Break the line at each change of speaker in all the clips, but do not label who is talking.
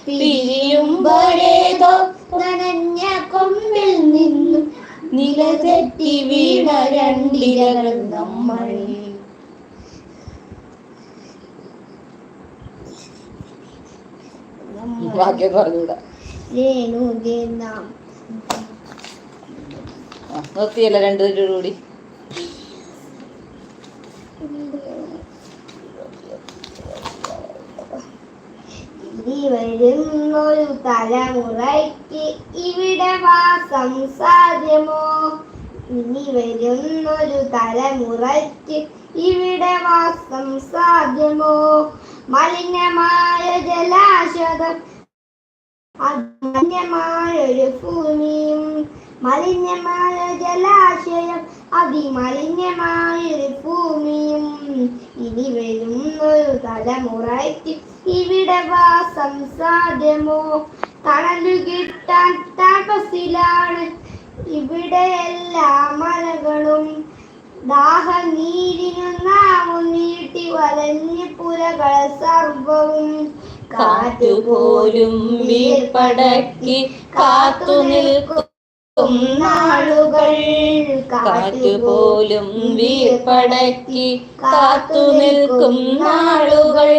പിരിയുമ്പോഴേതോ നനഞ്ഞ കൊമ്പിൽ നിന്നും നിലതെറ്റി വീണ രണ്ടിരകൾ നമ്മൾ. വാക്യം പറഞ്ഞൂടാ. നിർത്തിയല്ല രണ്ടുപേരും കൂടി.
ഇനി വരുന്നൊരു തലമുറയ്ക്ക് ഇവിടെ വാസം സാധ്യമോ? ഇനി വരുന്നൊരു തലമുറയ്ക്ക് ഇവിടെ വാസം സാധ്യമോ? മലിനമായ ജലാശയം, മലിനമായൊരു ഭൂമിയും, മലിനമായ ജലാശയം, അതിമലിനമായൊരു ഭൂമിയും. ഇനി വരുന്നൊരു തലമുറയ്ക്ക് ഇവിടെ വാസം സാധ്യമോ? തണലു കിട്ടാൻ തപസ്സിലാണ് ഇവിടെ എല്ലാ മലകളും. ദാഹനീരിനു നാമം നീട്ടി വലഞ്ഞ് പുരകൾ സർവവും.
കാറ്റുപോലും വീർപ്പടക്കി കാത്തു നിൽക്കും നാളുകൾ. കാറ്റുപോലും വീർപ്പടക്കി കാത്തു നിൽക്കും നാളുകൾ.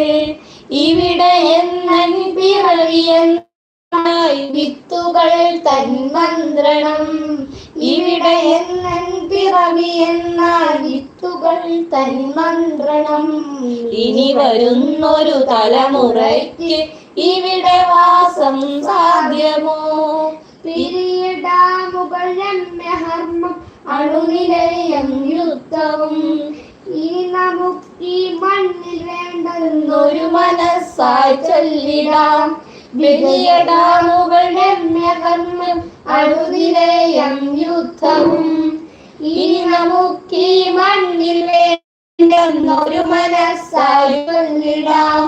ഇവിടെ എന്നൻ പിറവിയെന്നായി വിത്തുകൾ തന്മന്ത്രണം. ഇവിടെ എന്നൻ പിറവിയെന്നാൽ വിത്തുകൾ തന്മന്ത്രണം. ഇനി വരുന്നൊരു തലമുറയ്ക്ക് ഇവിടെ വാസം സാധ്യമോ?
പിരിയിടാമുകൾ രമ്യഹർമ്മം അണുനിലയം യുദ്ധവും. ഇനി നമുക്കീ മണ്ണിൽ വേണ്ടെന്നൊരു
മനസ്സായി ചൊല്ലിടാം. ബലിയടാമുകൾ രമ്യകർമ്മം അണുനിലയം യുദ്ധവും. ഇനി നമുക്കീ മണ്ണിൽ വേണ്ടെന്നൊരു മനസ്സായി ചൊല്ലിടാം.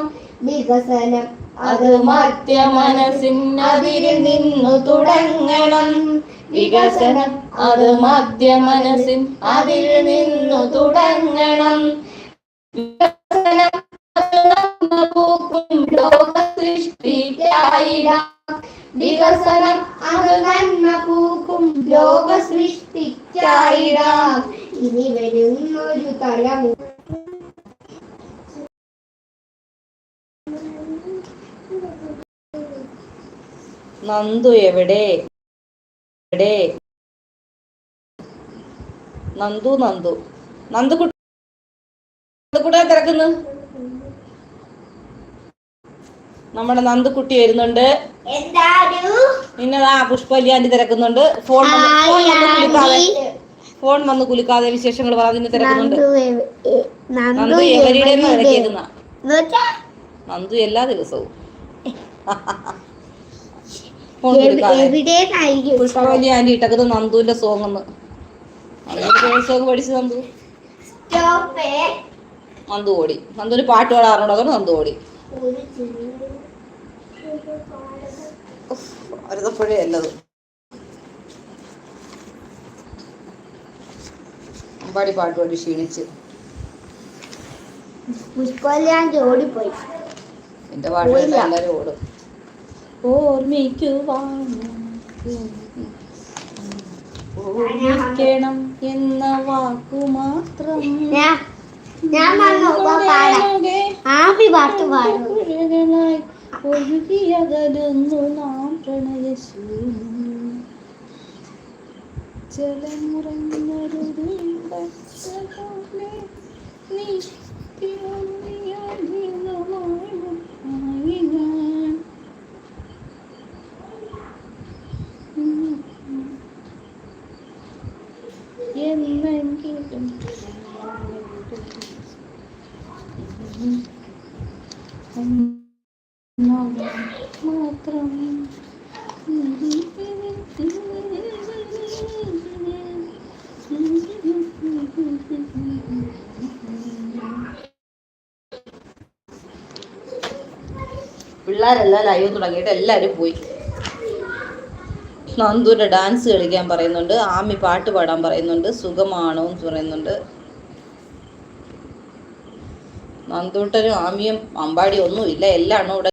വികസനം
അത് മധ്യ മനസ്സിൻ അതിരിൽ നിന്നു തുടങ്ങണം. വികസനം അത് മധ്യ മനസ്സിൻ അതിൽ നിന്നു തുടങ്ങണം. വികസനം ലോക സൃഷ്ടിക്കായിടാം. വികസനം അത് നന്മ പൂക്കും ലോക സൃഷ്ടിക്കായിടാം.
ഇനി വരുന്നൊരു തലമുറ
നന്ദു എവിടെ? നന്ദു നന്ദു നന്ദുകുട്ടി തിരക്കുന്നു. നമ്മുടെ നന്ദുക്കുട്ടി വരുന്നുണ്ട്. നിന്നതാ പുഷ്പല്യാണ്ടി തിരക്കുന്നുണ്ട്. ഫോൺ വന്ന് കുലുക്കാതെ വിശേഷങ്ങൾ പറഞ്ഞ് തിരക്കുന്നുണ്ട്. നന്ദു എവരിയുടെ തിരക്കിയേക്കുന്ന നന്ദു എല്ലാ ദിവസവും പുഷ്പവല്യാണ്ടി ഇട്ടത് നന്ദുവിന്റെ സോങ് ഒന്ന്. സോങ് പഠിച്ചു നന്ദു ഓടി. നന്ദുവിന് പാട്ട് പാടാറുണ്ടോ? അതുകൊണ്ട് നന്ദു ഓടി. അരുതപ്പുഴേ അല്ലത് അമ്പാടി പാട്ട് പാടി ക്ഷീണിച്ച്
പുഷ്പല്യാണ്ടി ഓടിപ്പോയി.
എന്റെ പാട്ട് എല്ലാരും ഓടും. ഓർമ്മിക്കണം എന്ന വാക്കു മാത്രം ഒഴുകിയകലുന്നു നാം പ്രണയശൂന്യം. ജലമുറങ്ങൊരു നീ എന്നെങ്കിലും മാത്രം പിള്ളേരെല്ലാം ലൈവ് തുടങ്ങിയിട്ട് എല്ലാവരും പോയി. നന്ദുവിൻ്റെ ഡാൻസ് കളിക്കാൻ പറയുന്നുണ്ട്. ആമി പാട്ട് പാടാൻ പറയുന്നുണ്ട്. സുഖമാണോ എന്ന് പറയുന്നുണ്ട്. നന്ദൂട്ടനും ആമിയും അമ്പാടിയും ഒന്നുമില്ല. എല്ലാം ഇവിടെ